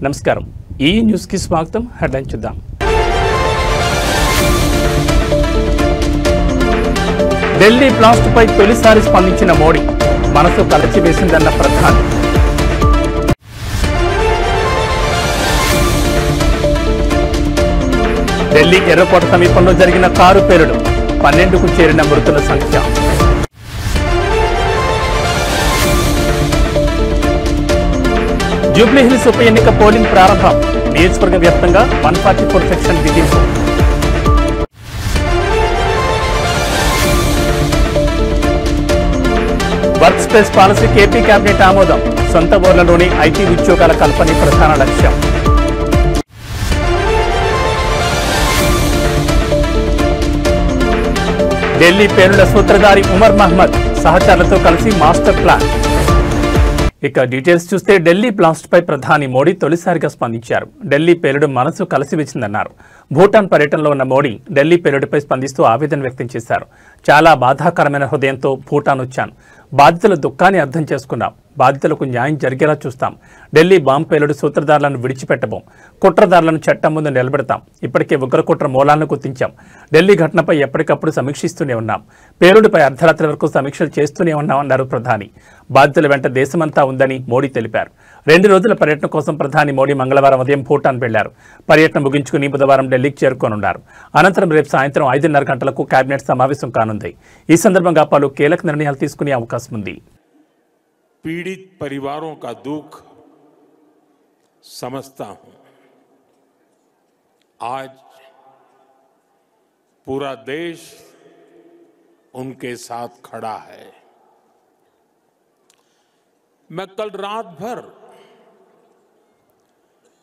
నమస్కారం ఈ న్యూస్ కి స్వాగతం హెడ్లైన్ చూద్దాం ఢిల్లీ బ్లాస్ట్ పై తొలిసారి స్పందించిన మోడీ మనసు కలిచివేసిందన్న ప్రధాని ఢిల్లీ ఎర్రకోట సమీపంలో జరిగిన కారు పేలుడు 12కు చేరిన మృతుల సంఖ్య జూబ్లీ హిల్స్ ఉప ఎన్నిక పోలింగ్ ప్రారంభం నియోజకవర్గ వ్యాప్తంగా 144 సెక్షన్ బిగింపు వర్క్ స్పేస్ పాలసీకి ఏపీ కేబినెట్ ఆమోదం సొంత ఊర్లలోని ఐటీ ఉద్యోగాల కల్పనే ప్రధాన లక్ష్యం ఢిల్లీ పేలుళ్ల సూత్రధారి ఉమర్ మహమ్మద్ సహచరులతో కలిసి మాస్టర్ ప్లాన్ ఇక డీటెయిల్స్ చూస్తే ఢిల్లీ బ్లాస్ట్ పై ప్రధాని మోడీ తొలిసారిగా స్పందించారు ఢిల్లీ పేలుడు మనసు కలిసివేసిందన్నారు భూటాన్ పర్యటనలో ఉన్న మోడీ ఢిల్లీ పేలుడుపై స్పందిస్తూ ఆవేదన వ్యక్తం చేశారు చాలా బాధాకరమైన హృదయంతో భూటాన్ వచ్చాను బాధితుల దుఃఖాన్ని అర్థం చేసుకున్నాం బాధితులకు న్యాయం జరిగేలా చూస్తాం ఢిల్లీ బాంబు పేలుడు సూత్రధారులను విడిచిపెట్టబోం కుట్రదారులను చట్టం ముందు నిలబెడతాం ఇప్పటికే ఉగ్రకుట్ర మూలాలను గుర్తించాం ఢిల్లీ ఘటనపై ఎప్పటికప్పుడు సమీక్షిస్తూనే ఉన్నాం పేలుడుపై అర్ధరాత్రి వరకు సమీక్షలు చేస్తూనే ఉన్నామన్నారు ప్రధాని బాధితుల వెంట దేశమంతా ఉందని మోడీ తెలిపారు 2 రోజుల పర్యటన కోసం ప్రధాని మోడీ మంగళవారం ఉదయం భూటాన్ వెళ్లారు పర్యటన ముగించుకుని బుధవారం ఢిల్లీకి చేరుకోనున్నారు అనంతరం రేపు సాయంత్రం 5:30 గంటలకు కేబినెట్ సమావేశం కానుంది ఈ సందర్భంగా పలు కీలక నిర్ణయాలు తీసుకునే అవకాశం ఉంది पीड़ित परिवारों का दुख समझता हूं आज पूरा देश उनके साथ खड़ा है मैं कल रात भर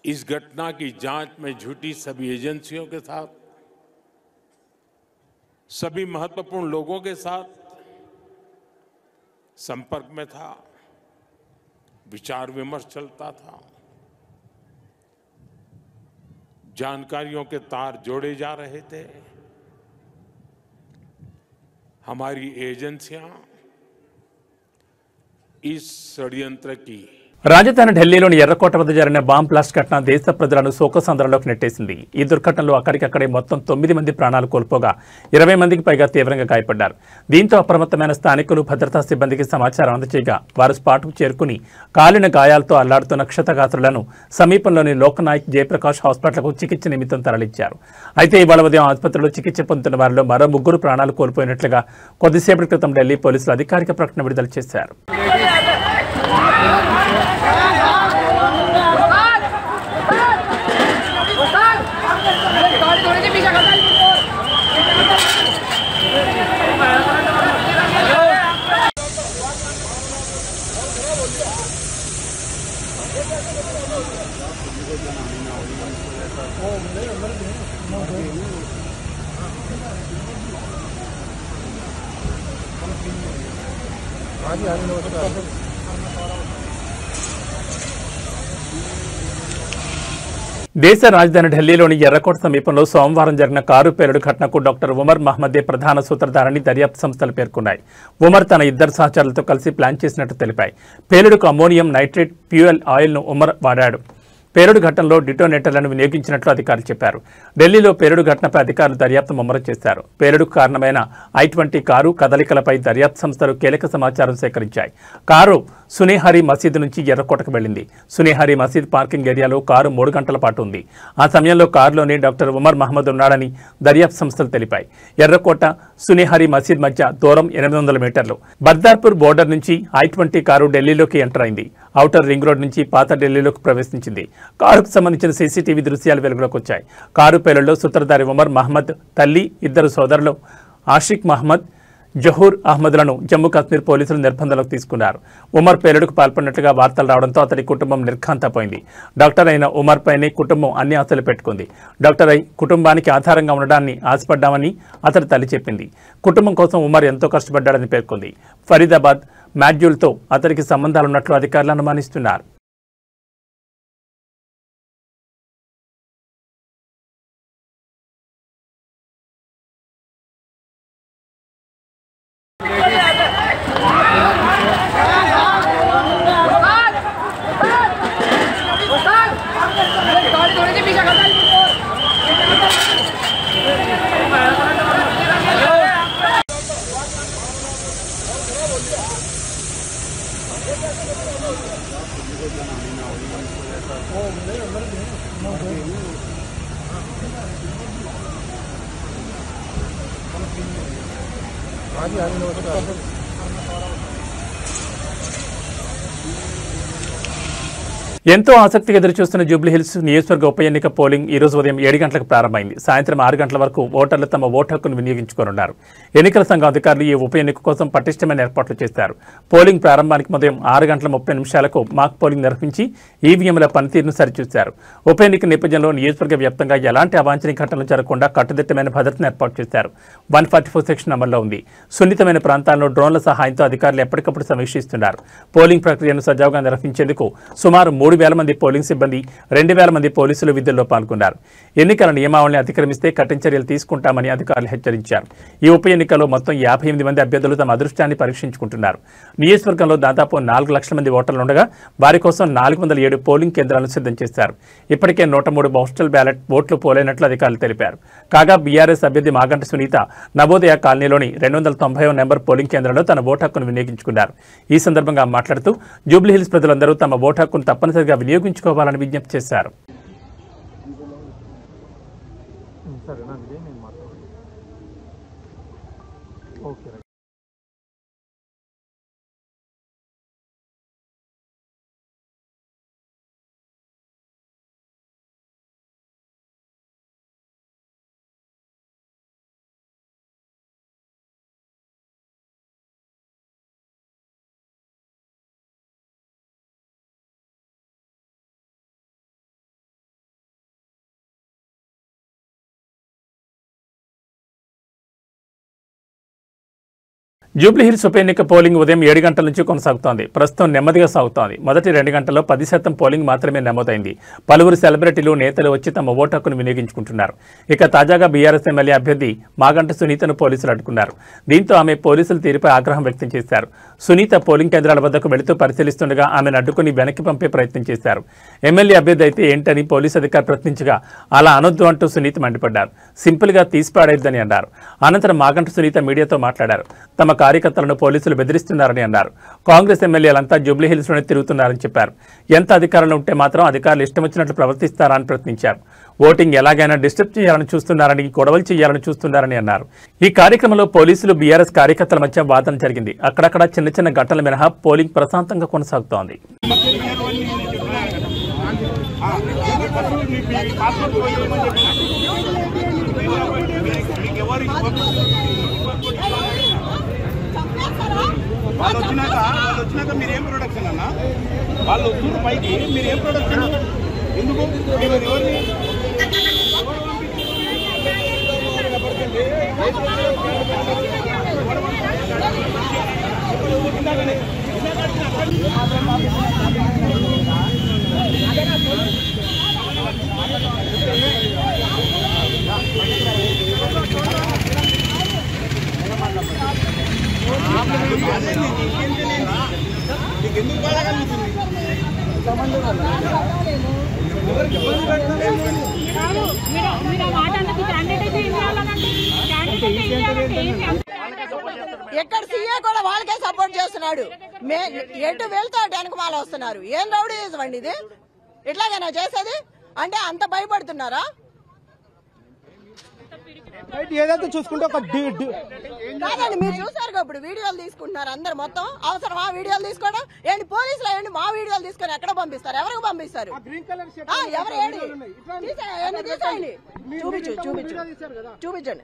इस घटना की जांच में जुटी सभी एजेंसियों के साथ सभी महत्वपूर्ण लोगों के साथ संपर्क में था विचार विमर्श चलता था जानकारियों के तार जोड़े जा रहे थे हमारी एजेंसियां इस षड्यंत्र की రాజధాని ఢిల్లీలోని ఎర్రకోట వద్ద జరిగిన బాంబ్ బ్లాస్ట్ ఘటన దేశ ప్రజలను శోకసంద్రంలోకి నెట్టేసింది ఈ దుర్ఘటనలో అక్కడికక్కడే మొత్తం 9 మంది ప్రాణాలు కోల్పోగా 20 మందికి పైగా తీవ్రంగా గాయపడ్డారు దీంతో అప్రమత్తమైన స్థానికులు భద్రతా సిబ్బందికి సమాచారం అందజేయగా వారు స్పాట్కు చేరుకుని కాలిన గాయాలతో అల్లాడుతున్న క్షతగాత్రులను సమీపంలోని లోకనాయక్ జయప్రకాష్ హాస్పిటల్కు చికిత్స నిమిత్తం తరలించారు అయితే ఇవాళ ఉదయం ఆసుపత్రిలో చికిత్స పొందుతున్న వారిలో మరో 3 ప్రాణాలు కోల్పోయినట్లుగా కొద్దిసేపటి క్రితం ఢిల్లీ పోలీసులు అధికారిక ప్రకటన విడుదల చేశారు దేశ రాజధాని ఢిల్లీలోని ఎర్రకోట సమీపంలో సోమవారం జరిగిన కారు పేలుడు ఘటనకు డాక్టర్ ఉమర్ మహమ్మదే ప్రధాన సూత్రధారని దర్యాప్తు సంస్థలు పేర్కొన్నాయి ఉమర్ తన 2 సహచరులతో కలిసి ప్లాన్ చేసినట్టు తెలిపాయి పేలుడుకు అమ్మోనియం నైట్రేట్ ఫ్యూయల్ ఆయిల్ను ఉమర్ వాడాడు పేలుడు ఘటనలో డిటోనేటర్లను వినియోగించినట్లు అధికారులు చెప్పారు ఢిల్లీలో పేలుడు ఘటనపై అధికారులు దర్యాప్తు ముమ్మరం చేశారు పేలుడుకు కారణమైన I-20 కారు కదలికలపై దర్యాప్తు సంస్థలు కీలక సమాచారం సేకరించాయి కారు సునేహరి మసీదు నుంచి ఎర్రకోటకు వెళ్లింది సునేహరి మసీద్ పార్కింగ్ ఏరియాలో కారు 3 గంటల పాటు ఉంది ఆ సమయంలో కారులోని డాక్టర్ ఉమర్ మహమ్మద్ ఉన్నాడని దర్యాప్తు సంస్థలు తెలిపాయి ఎర్రకోట సునేహరి మసీద్ మధ్య దూరం 800 మీటర్లు బర్దార్పూర్ బోర్డర్ నుంచి I-20 కారు ఢిల్లీలోకి ఎంటర్ అయింది ఔటర్ రింగ్ రోడ్ నుంచి పాత ఢిల్లీలోకి ప్రవేశించింది కారుకు సంబంధించిన సీసీటీవీ దృశ్యాలు వెలుగులోకి వచ్చాయి కారు పేలుడులో సూత్రధారి ఉమర్ మహమ్మద్ తల్లి 2 సోదరులు ఆషిక్ మహమ్మద్ జహూర్ అహ్మద్లను జమ్మూ కాశ్మీర్ పోలీసులు నిర్బంధంలోకి తీసుకున్నారు ఉమర్ పేలుడుకు పాల్పడినట్లుగా వార్తలు రావడంతో అతడి కుటుంబం నిర్ఘాంతపోయింది డాక్టర్ అయిన ఉమర్ పైనే కుటుంబం అన్ని ఆశలు పెట్టుకుంది డాక్టర్ అయి కుటుంబానికి ఆధారంగా ఉండడాన్ని ఆశపడ్డామని అతడి తల్లి చెప్పింది కుటుంబం కోసం ఉమర్ ఎంతో కష్టపడ్డాడని పేర్కొంది ఫరీదాబాద్ మాడ్యూల్తో అతడికి సంబంధాలున్నట్లు అధికారులు అనుమానిస్తున్నారు ఎంతో ఆసక్తిగా ఎదురుచూస్తున్న జూబ్లీహిల్స్ నియోజకవర్గ ఉప ఎన్నిక పోలింగ్ ఈ రోజు ఉదయం 7 గంటలకు ప్రారంభమైంది. సాయంత్రం 6 గంటల వరకు ఓటర్లు తమ ఓటు హక్కును వినియోగించుకోనున్నారు. ఎన్నికల సంఘం అధికారులు ఈ ఉప ఎన్నిక కోసం పటిష్టమైన ఏర్పాట్లు చేశారు. పోలింగ్ ప్రారంభానికి ఉదయం 6 గంటల 30 నిమిషాలకు మాక్ పోలింగ్ నిర్వహించి ఈవీఎంల పనితీరును సరిచూశారు. ఉప ఎన్నిక నేపథ్యంలో నియోజకవర్గ వ్యాప్తంగా ఎలాంటి అవాంఛనీయ ఘటనలు జరగకుండా కట్టుదిట్టమైన భద్రతను ఏర్పాటు చేశారు. 144 సెక్షన్ అమల్లో ఉంది. సున్నితమైన ప్రాంతాల్లో డ్రోన్ల సహాయంతో అధికారులు ఎప్పటికప్పుడు సమీక్షిస్తున్నారు. పోలింగ్ ప్రక్రియను సజావుగా నిర్వహించేందుకు సుమారు 3,000 మంది పోలింగ్ సిబ్బంది, 2,000 మంది పోలీసులు విధుల్లో పాల్గొన్నారు. ఎన్నికల నియమావళిని అతిక్రమిస్తే కఠిన చర్యలు తీసుకుంటామని అధికారులు హెచ్చరించారు. ఈ ఉప ఎన్నికల్లో మొత్తం 58 మంది అభ్యర్థులు తమ అదృష్టాన్ని పరీక్షించుకుంటున్నారు. నియోజకవర్గంలో దాదాపు 4 లక్షల మంది ఓటర్లు ఉండగా వారి కోసం 407 పోలింగ్ కేంద్రాలను సిద్ధం చేశారు. ఇప్పటికే 103 పోస్టల్ బ్యాలెట్ ఓట్లు పోలైనట్లు అధికారులు తెలిపారు. కాగా బీఆర్ఎస్ అభ్యర్థి మాగంటి సునీత నవోదయ కాలనీలోని 290వ నెంబర్ పోలింగ్ కేంద్రంలో తన ఓటు హక్కును వినియోగించుకున్నారు. ఈ సందర్భంగా మాట్లాడుతూ జూబ్లీహిల్స్ ప్రజలందరూ తమ ఓటు హక్కును తప్పనిసరిగా వినియోగించుకోవాలని విజ్ఞప్తి చేశారు. జూబ్లీహిల్స్ ఉప ఎన్నిక పోలింగ్ ఉదయం 7 గంటల నుంచి కొనసాగుతోంది. ప్రస్తుతం నెమ్మదిగా సాగుతోంది. మొదటి 2 గంటల్లో 10% పోలింగ్ మాత్రమే నమోదైంది. పలువురు సెలబ్రిటీలు, నేతలు వచ్చి తమ ఓటు హక్కును వినియోగించుకుంటున్నారు. ఇక తాజాగా బీఆర్ఎస్ ఎమ్మెల్యే అభ్యర్థి మాగంటి సునీతను పోలీసులు అడ్డుకున్నారు. దీంతో ఆమె పోలీసుల తీరుపై ఆగ్రహం వ్యక్తం చేశారు. సునీత పోలింగ్ కేంద్రాల వద్దకు వెళుతూ పరిశీలిస్తుండగా ఆమెను అడ్డుకుని వెనక్కి పంపే ప్రయత్నం చేశారు. ఎమ్మెల్యే అభ్యర్థి అయితే ఏంటని పోలీసు అధికారి ప్రశ్నించగా అలా అనొద్దు అంటూ సునీత మండిపడ్డారు. సింపుల్గా తీసిపాడేద్దని అన్నారు. అనంతరం మాగంటి సునీత మీడియాతో మాట్లాడారు. తమ కార్యకర్తలను పోలీసులు బెదిరిస్తున్నారని అన్నారు. కాంగ్రెస్ ఎమ్మెల్యేలంతా జూబ్లీహిల్స్లోనే తిరుగుతున్నారని చెప్పారు. ఎంత అధికారులు ఉంటే మాత్రం అధికారులు ఇష్టం వచ్చినట్లు ప్రవర్తిస్తారా అని ప్రశ్నించారు. ఓటింగ్ ఎలాగైనా డిస్టర్బ్ చేయాలని చూస్తున్నారని, గొడవలు చేయాలని చూస్తున్నారని అన్నారు. ఈ కార్యక్రమంలో పోలీసులు, బీఆర్ఎస్ కార్యకర్తల మధ్య వాదన జరిగింది. అక్కడక్కడ చిన్న చిన్న ఘటనలు మినహా పోలింగ్ ప్రశాంతంగా కొనసాగుతోంది. వాళ్ళు వచ్చినాక మీరేం ప్రొడక్షన్ అన్న? వాళ్ళు వస్తున్న పైకి మీరేం ప్రొడక్షన్? ఎందుకు ఎవరిని ఎందుకు బాగా కలుగుతుంది? ఎక్కడ సీఏ కూడా వాళ్ళకే సపోర్ట్ చేస్తున్నాడు. ఎటు వెళ్తా వెనక వాళ్ళు వస్తున్నారు. ఏం రౌడీ అండి ఇది? ఇట్లాగైనా చేసేది అంటే అంత భయపడుతున్నారా? ఏదైతే చూసుకుంటే ఒక కాదండి, మీరు చూసారు ఇప్పుడు వీడియోలు తీసుకుంటున్నారు అందరు. మొత్తం అవసరం ఆ వీడియోలు తీసుకోవడం ఏంటి? పోలీసులు ఏంటి మా వీడియోలు తీసుకొని ఎక్కడ పంపిస్తారు? ఎవరికి పంపిస్తారు? ఎవరు తీసేయండి, చూపించండి,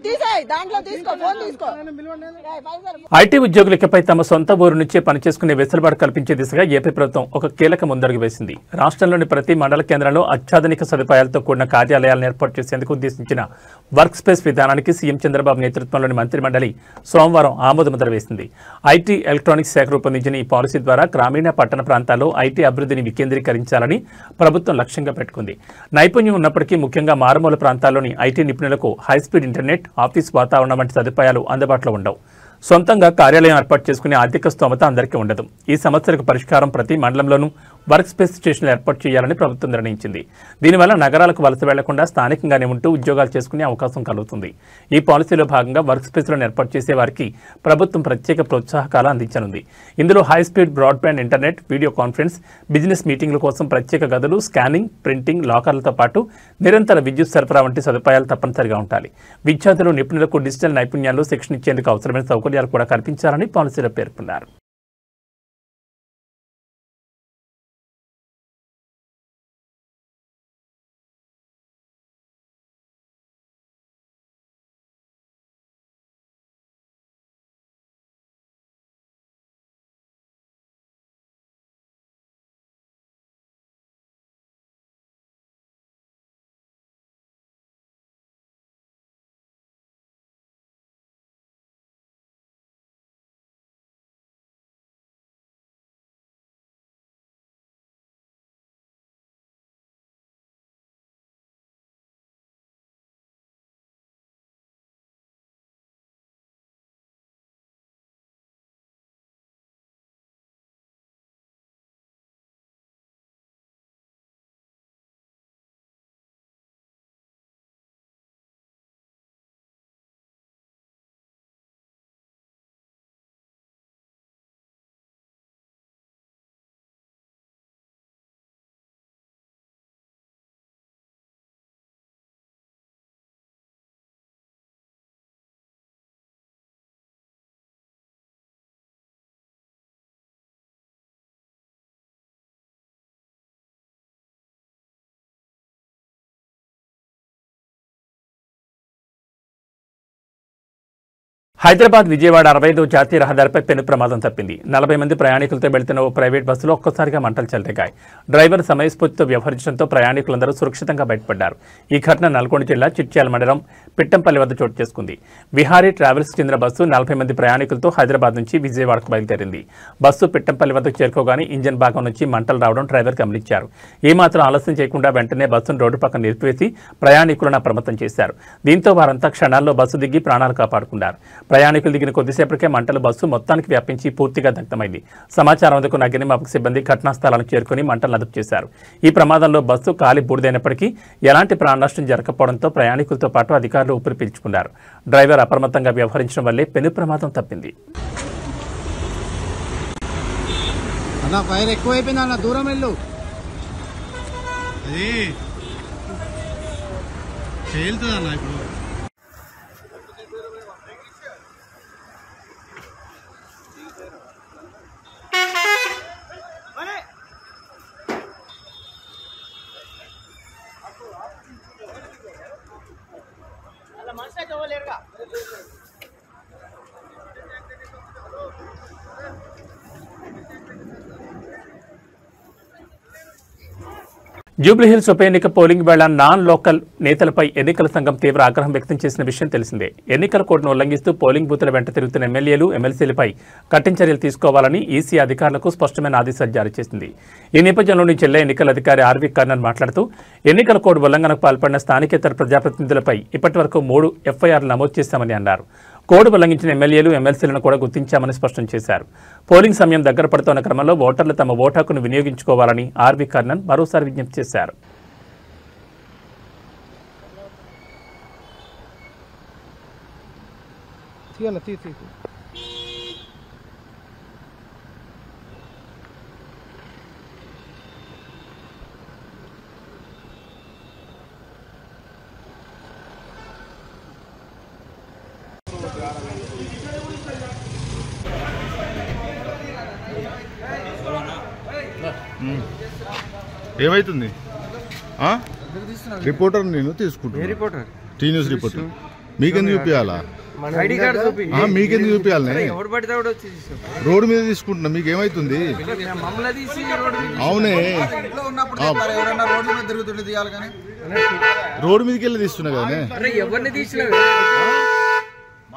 తీసేయి, దాంట్లో తీసుకో, ఫోన్ తీసుకో. ఐటీ ఉద్యోగులపై తమ సొంత ఊరు నుంచే పనిచేసుకునే వెసులుబాటు కల్పించే దిశగా ఏపీ ప్రభుత్వం ఒక కీలక ముందడుగు వేసింది. రాష్ట్రంలోని ప్రతి మండల కేంద్రంలో అత్యాధునిక సదుపాయాలతో కూడిన కార్యాలయాలను ఏర్పాటు చేసేందుకు ఉద్దేశించిన వర్క్ స్పేస్ విధానానికి సీఎం చంద్రబాబు నేతృత్వంలోని మంత్రిమండలి సోమవారం ఆమోదముద్ర వేసింది. ఐటీ ఎలక్ట్రానిక్స్ శాఖ రూపొందించిన ఈ పాలసీ ద్వారా గ్రామీణ, పట్టణ ప్రాంతాల్లో ఐటీ అభివృద్ధిని వికేంద్రీకరించాలని ప్రభుత్వం లక్ష్యంగా పెట్టుకుంది. నైపుణ్యం ఉన్నప్పటికీ ముఖ్యంగా మారుమూల ప్రాంతాల్లోని ఐటీ నిపుణులకు హైస్పీడ్ ఇంటర్నెట్, ఆఫీస్ వాతావరణం వంటి సదుపాయాలు అందుబాటులో ఉండవు. సొంతంగా కార్యాలయం ఏర్పాటు చేసుకునే ఆర్థిక స్తోమత అందరికీ ఉండదు. ఈ సమస్యలకు పరిష్కారం ప్రతి మండలంలోనూ వర్క్ స్పేస్ స్టేషన్లు ఏర్పాటు చేయాలని ప్రభుత్వం నిర్ణయించింది. దీనివల్ల నగరాలకు వలస వెళ్లకుండా స్థానికంగానే ఉంటూ ఉద్యోగాలు చేసుకునే అవకాశం కలుగుతుంది. ఈ పాలసీలో భాగంగా వర్క్ స్పేస్లను ఏర్పాటు చేసే వారికి ప్రభుత్వం ప్రత్యేక ప్రోత్సాహకాలు అందించనుంది. ఇందులో high speed broadband internet, video conference, business మీటింగ్ల కోసం ప్రత్యేక గదులు, స్కానింగ్, ప్రింటింగ్, లాకర్లతో పాటు నిరంతర విద్యుత్ సరఫరా వంటి సదుపాయాలు తప్పనిసరిగా ఉండాలి. విద్యార్థులు, నిపుణులకు డిజిటల్ నైపుణ్యాలు శిక్షణ ఇచ్చేందుకు అవసరమైన సౌకర్యాలు కూడా కల్పించాలని పాలసీలో పేర్కొన్నారు. హైదరాబాద్ విజయవాడ 65వ జాతీయ రహదారిపై పెను ప్రమాదం తప్పింది. 40 మంది ప్రయాణికులతో వెళ్తున్న ఓ ప్రైవేట్ బస్సులో ఒక్కసారిగా మంటలు చెలరేగాయి. డ్రైవర్ సమయస్ఫూర్తితో వ్యవహరించడంతో ప్రయాణికులందరూ సురక్షితంగా బయటపడ్డారు. ఈ ఘటన నల్గొండ జిల్లా చిట్యాల మండలం పిట్టంపల్లి వద్ద చోటు చేసుకుంది. విహారీ ట్రావెల్స్ చెందిన బస్సు 40 మంది ప్రయాణికులతో హైదరాబాద్ నుంచి విజయవాడకు బయలుదేరింది. బస్సు పిట్టంపల్లి వద్దకు చేరుకోగానే ఇంజన్ భాగం నుంచి మంటలు రావడం డ్రైవర్ గమనించారు. ఏమాత్రం ఆలస్యం చేయకుండా వెంటనే బస్సును రోడ్డు పక్కన నిలిపివేసి ప్రయాణికులను అప్రమత్తం చేశారు. దీంతో వారంతా క్షణాల్లో బస్సు దిగి ప్రాణాలు కాపాడుకున్నారు. ప్రయాణికులు దిగిన కొద్దిసేపటికే మంటలు బస్సు మొత్తానికి వ్యాపించి పూర్తిగా దగ్ధమైంది. సమాచారం అందుకున్న అగ్నిమాపక సిబ్బంది ఘటనా స్థలానికి చేరుకుని మంటలు అదుపు చేశారు. ఈ ప్రమాదంలో బస్సు కాలి బూడిదైనప్పటికీ ఎలాంటి ప్రాణ నష్టం జరగకపోవడంతో ప్రయాణికులతో పాటు అధికారులు ఊపిరి పీల్చుకున్నారు. డ్రైవర్ అప్రమత్తంగా వ్యవహరించడం వల్లే పెను ప్రమాదం తప్పింది. జూబ్లీహిల్స్ ఉప ఎన్నిక పోలింగ్ వేళ నాన్ లోకల్ నేతలపై ఎన్నికల సంఘం తీవ్ర ఆగ్రహం వ్యక్తం చేసిన విషయం తెలిసిందే. ఎన్నికల కోడ్ను ఉల్లంఘిస్తూ పోలింగ్ బూతుల వెంట తిరుగుతున్న ఎమ్మెల్యేలు, ఎమ్మెల్సీలపై కఠిన చర్యలు తీసుకోవాలని ఈసీ అధికారులకు స్పష్టమైన ఆదేశాలు జారీ చేసింది. ఈ నేపథ్యంలోని జిల్లా ఎన్నికల అధికారి ఆర్వి కర్ణన్ మాట్లాడుతూ ఎన్నికల కోడ్ ఉల్లంఘనకు పాల్పడిన స్థానికేతర ప్రజాప్రతినిధులపై ఇప్పటివరకు 3 ఎఫ్ఐఆర్లు నమోదు చేశామని అన్నారు. కోడ్ ఉల్లంఘించిన ఎమ్మెల్యేలు, ఎమ్మెల్సీలను కూడా గుర్తించామని స్పష్టం చేశారు. పోలింగ్ సమయం దగ్గర పడుతున్న క్రమంలో ఓటర్లు తమ ఓటు హక్కును వినియోగించుకోవాలని ఆర్వి కర్ణన్ మరోసారి విజ్ఞప్తి చేశారు. ఏమైతుంది? రిపోర్టర్ నేను తీసుకుంటాను. టీ న్యూస్ రిపోర్టర్ మీకెందుకు చూపించాలా? మీకెందుకు చూపించాలి? రోడ్డు మీద తీసుకుంటున్నా, మీకేమైతుంది? అవునే, రోడ్డు మీదకి వెళ్ళి తీస్తున్నా కదా.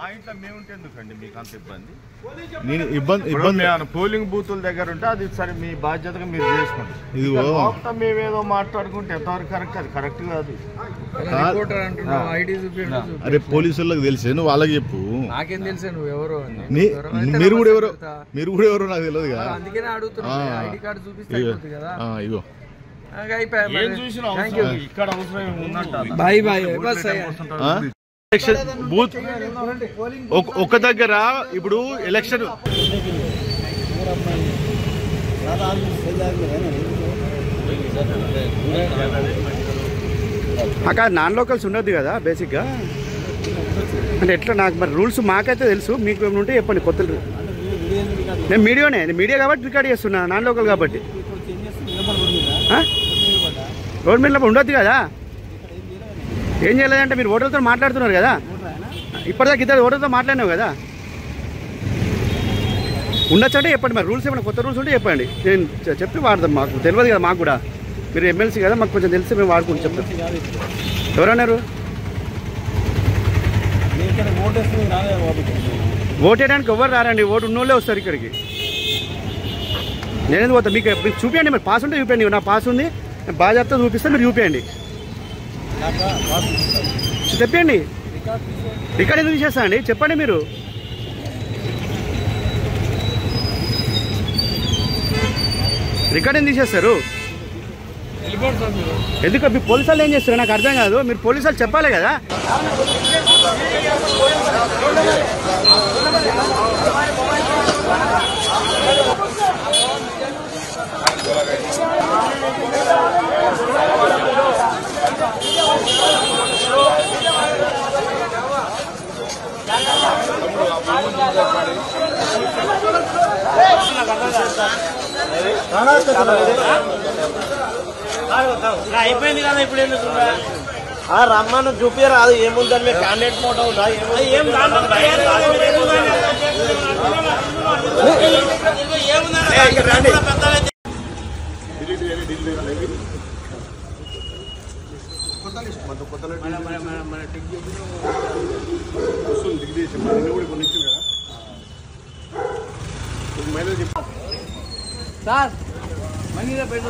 మా ఇంట్లో మేము ఉంటే ఎందుకండి మీకు అంత ఇబ్బంది? నేను ఇబ్బంది పోలింగ్ బూతుల దగ్గర ఉంటే అది సరే మీ బాధ్యతగా మీరు చేసుకుంటారు. ఇది మేమేదో మాట్లాడుకుంటే ఎంతవరకు కరెక్ట్? అది కరెక్ట్ కాదు. అరే పోలీసులకు తెలిసే నువ్వు వాళ్ళకి చెప్పు. నాకేం తెలుసా నువ్వు ఎవరో? మీరు కూడా ఎవరో నాకు తెలియదు కదా. అందుకనే అడుగుతున్నా. ఐడి కార్డు చూపిస్తే కదా. ఇగో ఇక్కడ అవసరం ఉన్నట్టు బాయ్ బాయ్ బస్ బూత్ ఒక దగ్గర ఇప్పుడు ఎలక్షన్ అక్కడ నాన్ లోకల్స్ ఉండదు కదా బేసిక్గా. అంటే ఎట్లా నాకు మరి రూల్స్ మాకైతే తెలుసు, మీకు ఏమైనా ఉంటే చెప్పండి కొత్త. నేను మీడియా కాబట్టి రికార్డ్ చేస్తున్నా, నాన్ లోకల్ కాబట్టి. రోడ్ మీద ఉండొద్దు కదా. ఏం చేయలేదంటే మీరు ఓటర్లతో మాట్లాడుతున్నారు కదా, ఇప్పటిదాకా ఇద్దరు ఓటర్తో మాట్లాడినావు కదా. ఉండొచ్చు అంటే చెప్పండి, మరి రూల్స్ ఏమైనా కొత్త రూల్స్ ఉంటే చెప్పండి, నేను చెప్పి వాడదాం. మాకు తెలియదు కదా, మాకు కూడా మీరు ఎమ్మెల్సీ కదా, మాకు కొంచెం తెలిసి మేము వాడుకుంటూ చెప్తాం. ఎవరన్నారు ఓటు వేయడానికి? ఎవరు రారండి, ఓటు ఉన్నోళ్ళే వస్తారు ఇక్కడికి. నేనేది పోతా, మీకు చూపించండి. మరి పాస్ ఉంటే చూపించండి. నా పాస్ ఉంది, బాధ్యత చూపిస్తే మీరు చూపించండి. చెప్పండి, రికార్డ్ ఎందుకు తీసేస్తా అండి చెప్పండి. మీరు రికార్డ్ ఎందుకు తీసేస్తారు? ఎందుకు మీ పోలీసు వాళ్ళు ఏం చేస్తారు నాకు అర్థం కాదు. మీరు పోలీసు వాళ్ళు చెప్పాలి కదా. అయిపోయింది కదా, ఇప్పుడు ఎందుకు రమ్మను చూపి రాదు. ఏముందని మీరు క్యాండిడేట్ ఫోటో ఉందా? సార్ మనీలో పెట్టు.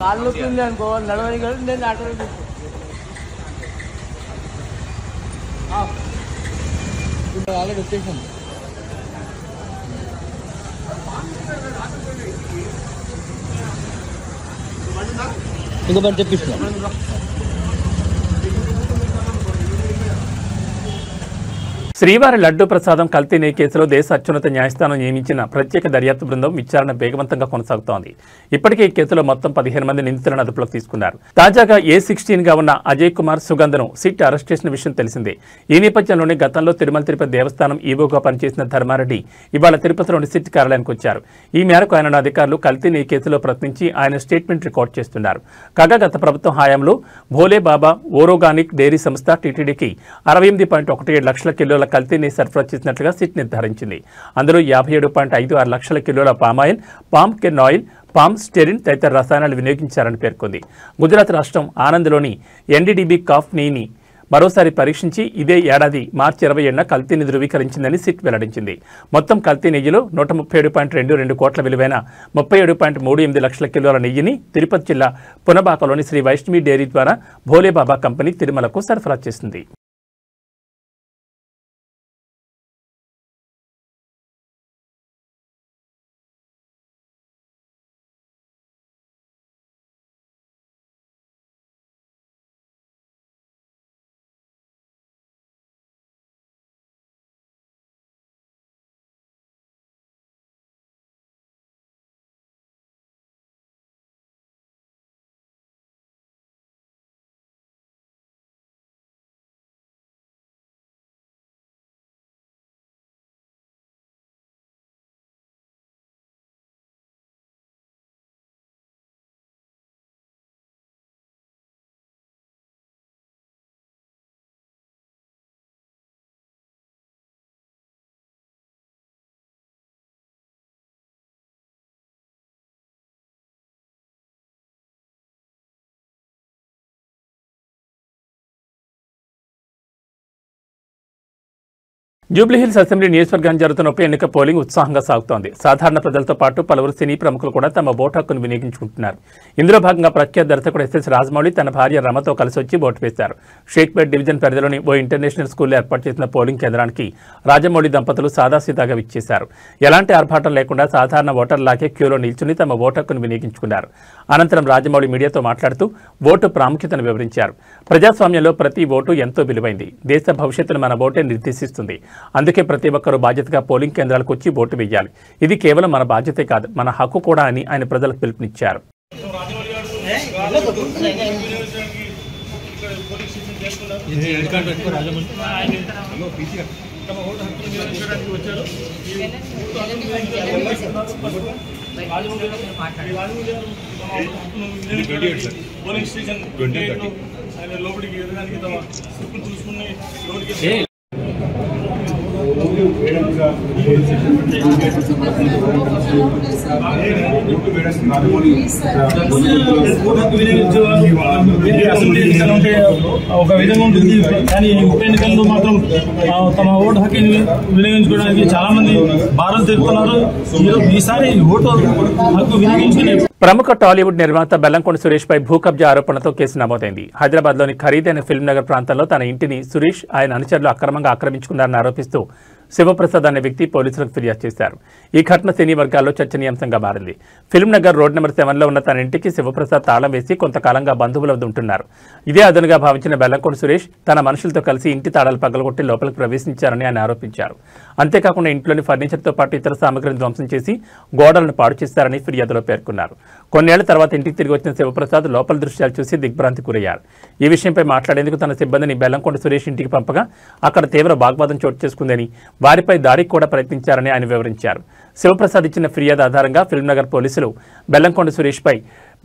కాళ్ళు నొప్పింది అనుకో, నడవని కాదు. నేను ఆటో ఆల్రెడీ వచ్చేసాను. ఇంకో పని తెప్పిస్తున్నా. శ్రీవారి లడ్డూ ప్రసాదం కల్తీ కేసులో దేశ అత్యున్నత న్యాయస్థానం నియమించిన ప్రత్యేక దర్యాప్తు బృందం విచారణ వేగవంతంగా కొనసాగుతోంది. ఇప్పటికే ఈ కేసులో మొత్తం 15 మంది నిందితులను అదుపులోకి తీసుకున్నారు. తాజాగా A16 గా ఉన్న అజయ్ కుమార్ సుగంధను సిట్ అరెస్ట్ చేసిన విషయం తెలిసిందే. ఈ నేపథ్యంలోనే గతంలో తిరుమల తిరుపతి దేవస్థానం ఈవోగా పనిచేసిన ధర్మారెడ్డి ఇవాళ తిరుపతిలోని సిట్ కార్యాలయానికి వచ్చారు. ఈ మేరకు ఆయన అధికారులు కల్తీ కేసులో ప్రశ్నించి ఆయన స్టేట్మెంట్ రికార్డ్ చేస్తున్నారు. కాగా గత ప్రభుత్వం హయాంలో భోలే బాబా ఓరోగానిక్ డైరీ సంస్థ టీటీడీకి 68.17 లక్షల కిలోల కల్తీని సరఫరా చేసినట్లుగా సిట్ నిర్ధారించింది. అందులో 57.56 లక్షల కిలోల palm oil, palm can oil, palm styrene తదితర రసాయనాలు వినియోగించారని పేర్కొంది. గుజరాత్ రాష్ట్రం ఆనంద్లోని ఎన్డీడీబీ కాఫ్ నీని మరోసారి పరీక్షించి ఇదే ఏడాది మార్చి 27న కల్తీని ధృవీకరించిందని సిట్ వెల్లడించింది. మొత్తం కల్తీ నెయ్యిలో 137.22 కోట్ల విలువైన 37.38 లక్షల కిలోల నెయ్యిని తిరుపతి జిల్లా పునబాకలోని శ్రీ వైష్ణవి డైరీ ద్వారా భోలేబాబా కంపెనీ తిరుమలకు సరఫరా చేసింది. జూబ్లీహిల్స్ అసెంబ్లీ నియోజకవర్గానికి జరుగుతున్న ఉప ఎన్నిక పోలింగ్ ఉత్సాహంగా సాగుతోంది. సాధారణ ప్రజలతో పాటు పలువురు సినీ ప్రముఖులు కూడా తమ ఓటు హక్కును వినియోగించుకుంటున్నారు. ఇందులో భాగంగా ప్రఖ్యాత దర్శకుడు ఎస్ఎస్ రాజమౌళి తన భార్య రమతో కలిసి వచ్చి ఓటు వేశారు. షేక్పేట్ డివిజన్ పరిధిలోని ఓ ఇంటర్నేషనల్ స్కూల్లో ఏర్పాటు చేసిన పోలింగ్ కేంద్రానికి రాజమౌళి దంపతులు సాదాసీదాగా విచ్చేశారు. ఎలాంటి ఆర్భాటం లేకుండా సాధారణ ఓటర్లాగే క్యూలో నిల్చుని తమ ఓటు హక్కును వినియోగించుకున్నారు. అనంతరం రాజమౌళి మీడియాతో మాట్లాడుతూ ఓటు ప్రాముఖ్యతను వివరించారు. ప్రజాస్వామ్యంలో ప్రతి ఓటు ఎంతో విలువైంది. దేశ భవిష్యత్తును మన ఓటే నిర్దేశిస్తుంది. అందుకే ప్రతి ఒక్కరూ బాధ్యతగా పోలింగ్ కేంద్రాలకు వచ్చి ఓటు వేయాలి. ఇది కేవలం మన బాధ్యతే కాదు, మన హక్కు కూడా అని ఆయన ప్రజలకు పిలుపునిచ్చారు. ఒక విధంగా ఉంటుంది, కానీ ఉప ఎన్నికల్లో మాత్రం తమ ఓటు హక్కుని వినియోగించుకోవడానికి చాలా మంది బారులు తిరుగుతున్నారు. ఈసారి ఓటు హక్కు వినియోగించుకునే ప్రముఖ టాలీవుడ్ నిర్మాత బెల్లంకొండ సురేష్ పై భూ కబ్జా ఆరోపణలతో కేసు నమోదైంది. హైదరాబాద్ లోని ఖరీదైన ఫిల్మ్ నగర్ ప్రాంతంలో తన ఇంటిని సురేష్ ఆయన అనుచరులు అక్రమంగా ఆక్రమించుకున్నారని ఆరోపిస్తూ శివప్రసాద్ అనే వ్యక్తి పోలీసులకు ఫిర్యాదు చేశారు. ఈ ఘటన సినీ వర్గాల్లో చర్చనీయాంశంగా మారింది. ఫిల్మ్ నగర్ రోడ్ నెంబర్ 7లో ఉన్న తన ఇంటికి శివప్రసాద్ తాళం వేసి కొంతకాలంగా బంధువుల వద్ద ఉంటున్నారు. ఇదే అదనుగా భావించిన బెల్లంకొండ సురేష్ తన మనుషులతో కలిసి ఇంటి తాళాలు పగలగొట్టి లోపలికి ప్రవేశించారని ఆయన ఆరోపించారు. అంతేకాకుండా ఇంట్లోని ఫర్నిచర్తో పాటు ఇతర సామగ్రిని ధ్వంసం చేసి గోడలను పాడు చేశారని ఫిర్యాదులో పేర్కొన్నారు. కొన్నేళ్ల తర్వాత ఇంటికి తిరిగి వచ్చిన శివప్రసాద్ లోపల దృశ్యాలు చూసి దిగ్భ్రాంతి గురయ్యారు. ఈ విషయంపై మాట్లాడేందుకు తన సిబ్బందిని బెల్లంకొండ సురేష్ ఇంటికి పంపగా అక్కడ తీవ్ర వాగ్వాదం చోటు చేసుకుందని, వారిపై దాడికి కూడా ప్రయత్నించారని ఆయన వివరించారు. శివప్రసాద్ ఇచ్చిన ఫిర్యాదు ఆధారంగా ఫిల్మ్నగర్ పోలీసులు బెల్లంకొండ సురేష్ పై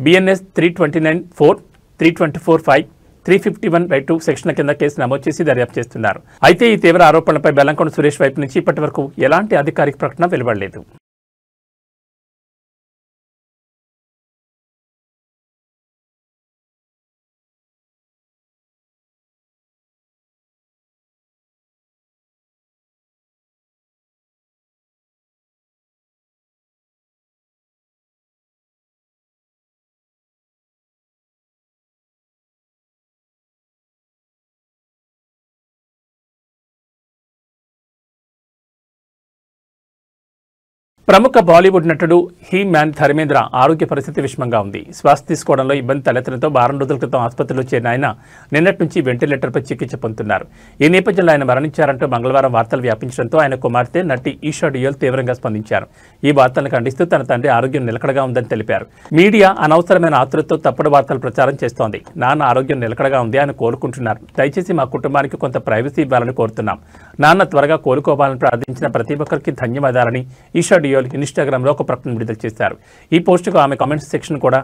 BNS 329(4), 324(5), 351(2) సెక్షన్ల కింద కేసు నమోదు చేసి దర్యాప్తు చేస్తున్నారు. అయితే ఈ తీవ్ర ఆరోపణలపై బెల్లంకొండ సురేష్ వైపు నుంచి ఇప్పటి వరకు ఎలాంటి అధికారిక ప్రకటన వెలువడలేదు. ప్రముఖ బాలీవుడ్ నటుడు హీ మ్యాన్ ధర్మేంద్ర ఆరోగ్య పరిస్థితి విషమంగా ఉంది. శ్వాస తీసుకోవడంలో ఇబ్బంది తలెత్తడంతో వారం రోజుల క్రితం ఆసుపత్రిలో చేరిన ఆయన నిన్నటి నుంచి వెంటిలేటర్పై చికిత్స పొందుతున్నారు. ఈ నేపథ్యంలో ఆయన మరణించారంటూ మంగళవారం వార్తలు వ్యాపించడంతో ఆయన కుమార్తె నటి ఈషా డియోల్ తీవ్రంగా స్పందించారు. ఈ వార్తలను ఖండిస్తూ తన తండ్రి ఆరోగ్యం నిలకడగా ఉందని తెలిపారు. మీడియా అనవసరమైన ఆతృతతో తప్పుడు వార్తలు ప్రచారం చేస్తోంది. నాన్న ఆరోగ్యం నిలకడగా ఉంది, ఆయన కోలుకుంటున్నారు. దయచేసి మా కుటుంబానికి కొంత ప్రైవసీ ఇవ్వాలని కోరుతున్నాం. నాన్న త్వరగా కోలుకోవాలని ప్రార్థించిన ప్రతి ఒక్కరికి ధన్యవాదాలని ఈషా డియోల్ ఇన్స్టాగ్రామ్లో ఒక ప్రకటన విడుదల చేశారు. ఈ పోస్టుకు ఆమె కామెంట్స్ సెక్షన్ కూడా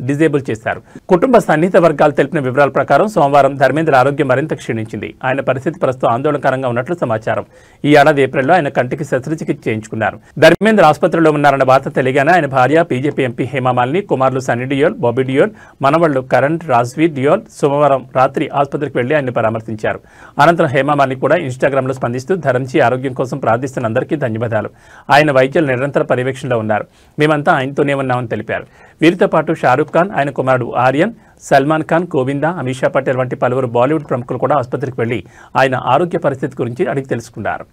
డిజేబుల్ చేశారు. కుటుంబ సన్నిహిత వర్గాలు తెలిపిన వివరాల ప్రకారం సోమవారం ధర్మేంద్ర ఆరోగ్యం మరింత క్షీణించింది. ఆయన పరిస్థితి ప్రస్తుతం ఆందోళనకరంగా ఉన్నట్లు సమాచారం. ఈ ఏడాది ఏప్రిల్లో ఆయన కంటికి శస్త్రచికిత్స చేయించుకున్నారు. ధర్మేంద్ర ఆసుపత్రిలో ఉన్నారన్న వార్త తెలియగానే ఆయన భార్య బీజేపీ ఎంపీ హేమామాలిని, కుమారులు సన్నీ డియోల్, బాబీ డియోల్, మనవళ్లు కరణ్, రాజ్వీర్ డియోల్ సోమవారం రాత్రి ఆసుపత్రికి వెళ్లి ఆయన్ని పరామర్శించారు. అనంతరం హేమామాలిని కూడా ఇన్స్టాగ్రామ్లో స్పందిస్తూ ధరంజీ ఆరోగ్యం కోసం ప్రార్థిస్తున్న అందరికీ ధన్యవాదాలు. ఆయన వైద్యులు నిరంతర పర్యవేక్షణలో ఉన్నారు. మేమంతా ఆయనతోనే ఉన్నామని తెలిపారు. వీరితో పాటు షారూక్ ఖాన్, ఆయన కుమారుడు ఆర్యన్, సల్మాన్ ఖాన్, గోవిందా, అమీషా పటేల్ వంటి పలువురు బాలీవుడ్ ప్రముఖులు కూడా ఆసుపత్రికి వెళ్లి ఆయన ఆరోగ్య పరిస్థితి గురించి అడిగి తెలుసుకున్నారు.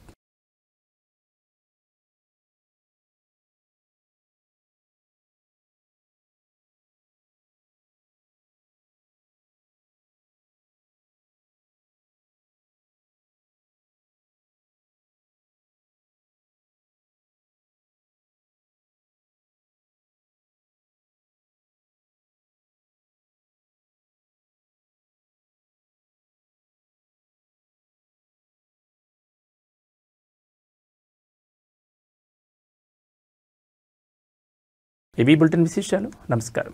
ఇవి బులెటిన్ విశేషాలు. నమస్కారం.